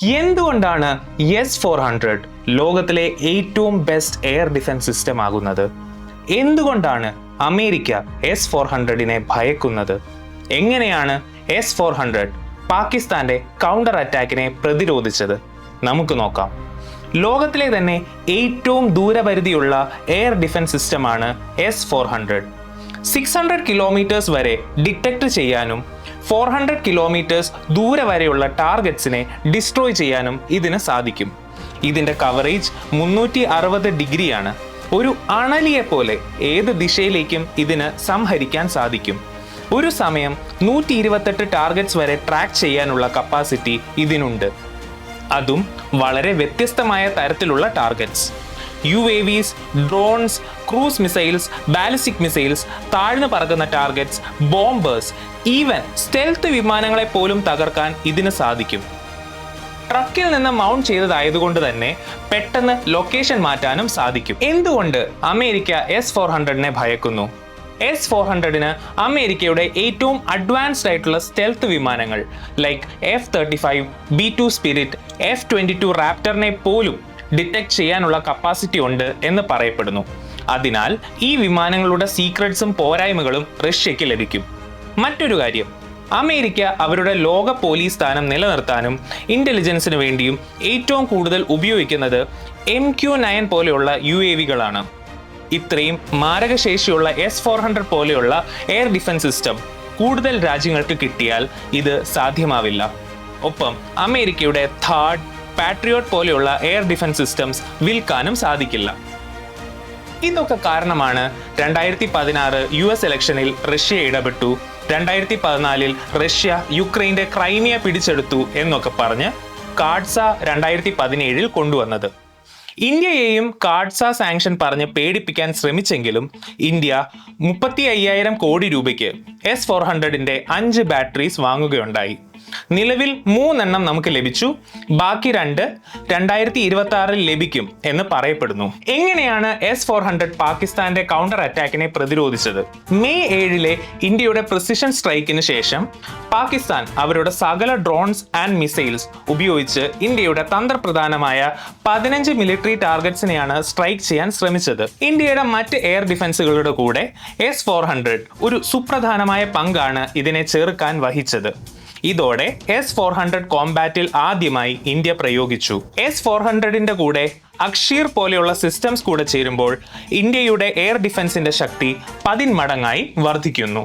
എന്തുകൊണ്ടാണ് S-400 ലോകത്തിലെ ഏറ്റവും ബെസ്റ്റ് എയർ ഡിഫൻസ് സിസ്റ്റം ആകുന്നത്? എന്തുകൊണ്ടാണ് അമേരിക്ക S-400നെ ഭയക്കുന്നത്? എങ്ങനെയാണ് S-400 പാകിസ്ഥാന്റെ കൗണ്ടർ അറ്റാക്കിനെ പ്രതിരോധിച്ചത്? നമുക്ക് നോക്കാം. ലോകത്തിലെ തന്നെ ഏറ്റവും ദൂരപരിധിയുള്ള എയർ ഡിഫൻസ് സിസ്റ്റമാണ് S-400. 600 കിലോമീറ്റേഴ്സ് വരെ ഡിറ്റക്ട് ചെയ്യാനും 400 കിലോമീറ്റേഴ്സ് ദൂരെ വരെയുള്ള ടാർഗറ്റ്സിനെ ഡിസ്ട്രോയ് ചെയ്യാനും ഇതിന് സാധിക്കും. ഇതിൻ്റെ കവറേജ് 360 ഡിഗ്രിയാണ്. ഒരു അണലിയെ പോലെ ഏത് ദിശയിലേക്കും ഇതിന് സംഹരിക്കാൻ സാധിക്കും. ഒരു സമയം 128 ടാർഗറ്റ്സ് വരെ ട്രാക്ക് ചെയ്യാനുള്ള കപ്പാസിറ്റി ഇതിനുണ്ട്. അതും വളരെ വ്യത്യസ്തമായ തരത്തിലുള്ള targets. UAVs, drones, cruise missiles, ballistic missiles, താഴ്ന്നു പറക്കുന്ന ടാർഗറ്റ്സ്, ബോംബേഴ്സ്, ഈവൻ സ്റ്റെൽത്ത് വിമാനങ്ങളെ പോലും തകർക്കാൻ ഇതിന് സാധിക്കും. ട്രക്കിൽ നിന്ന് മൗണ്ട് ചെയ്തതായതുകൊണ്ട് തന്നെ പെട്ടെന്ന് ലൊക്കേഷൻ മാറ്റാനും സാധിക്കും. എന്തുകൊണ്ട് അമേരിക്ക S-400നെ ഭയക്കുന്നു? S-400ന് അമേരിക്കയുടെ ഏറ്റവും അഡ്വാൻസ്ഡ് ആയിട്ടുള്ള സ്റ്റെൽത്ത് വിമാനങ്ങൾ like F-35, B-2 spirit, F-22 റാപ്റ്ററിനെ പോലും ഡിറ്റക്ട് ചെയ്യാനുള്ള കപ്പാസിറ്റി ഉണ്ട് എന്ന് പറയപ്പെടുന്നു. അതിനാൽ ഈ വിമാനങ്ങളുടെ സീക്രട്സും പോരായ്മകളും റഷ്യയ്ക്ക് ലഭിക്കും. മറ്റൊരു കാര്യം, അമേരിക്ക അവരുടെ ലോക പോലീസ് സ്ഥാനം നിലനിർത്താനും ഇന്റലിജൻസിന് വേണ്ടിയും ഏറ്റവും കൂടുതൽ ഉപയോഗിക്കുന്നത് MQ-9 പോലെയുള്ള UAVകളാണ്. ഇത്രയും മാരകശേഷിയുള്ള S-400 പോലെയുള്ള എയർ ഡിഫൻസ് സിസ്റ്റം കൂടുതൽ രാജ്യങ്ങൾക്ക് കിട്ടിയാൽ ഇത് സാധ്യമാവില്ല. ഒപ്പം അമേരിക്കയുടെ THAAD, പാട്രിയോട്ട് പോലെയുള്ള എയർ ഡിഫൻസ് സിസ്റ്റംസ് വിൽക്കാനും സാധിക്കില്ല. ഇതൊക്കെ കാരണമാണ് 2016 US ഇലക്ഷനിൽ റഷ്യ ഇടപെട്ടു, 2014 റഷ്യ യുക്രൈന്റെ ക്രൈമിയ പിടിച്ചെടുത്തു എന്നൊക്കെ പറഞ്ഞ് കാഡ്സ 2017 കൊണ്ടുവന്നത്. ഇന്ത്യയെയും കാഡ്സ സാങ്ഷൻ പറഞ്ഞ് പേടിപ്പിക്കാൻ ശ്രമിച്ചെങ്കിലും ഇന്ത്യ 35,000 കോടി രൂപയ്ക്ക് S-400ന്റെ 5 ബാറ്ററീസ് വാങ്ങുകയുണ്ടായി. നിലവിൽ 3 നമുക്ക് ലഭിച്ചു, ബാക്കി 2 2026 ലഭിക്കും എന്ന് പറയപ്പെടുന്നു. എങ്ങനെയാണ് S-400 പാകിസ്ഥാന്റെ കൗണ്ടർ അറ്റാക്കിനെ പ്രതിരോധിച്ചത്? മെയ് 7 ഇന്ത്യയുടെ പ്രിസിഷൻ സ്ട്രൈക്കിന് ശേഷം പാകിസ്ഥാൻ അവരുടെ സകല ഡ്രോൺസ് ആൻഡ് മിസൈൽസ് ഉപയോഗിച്ച് ഇന്ത്യയുടെ തന്ത്രപ്രധാനമായ 15 മിലിറ്ററി ടാർഗറ്റ്സിനെയാണ് സ്ട്രൈക്ക് ചെയ്യാൻ ശ്രമിച്ചത്. ഇന്ത്യയുടെ മറ്റ് എയർ ഡിഫൻസുകളുടെ കൂടെ S-400 ഒരു സുപ്രധാനമായ പങ്കാണ് ഇതിനെ ചെറുക്കാൻ വഹിച്ചത്. ഇതോടെ S-400 കോംബാറ്റിൽ ആദ്യമായി ഇന്ത്യ പ്രയോഗിച്ചു. S-400ന്റെ കൂടെ അക്ഷീർ പോലെയുള്ള സിസ്റ്റംസ് കൂടെ ചേരുമ്പോൾ ഇന്ത്യയുടെ എയർ ഡിഫൻസിന്റെ ശക്തി 10 മടങ്ങായി വർദ്ധിക്കുന്നു.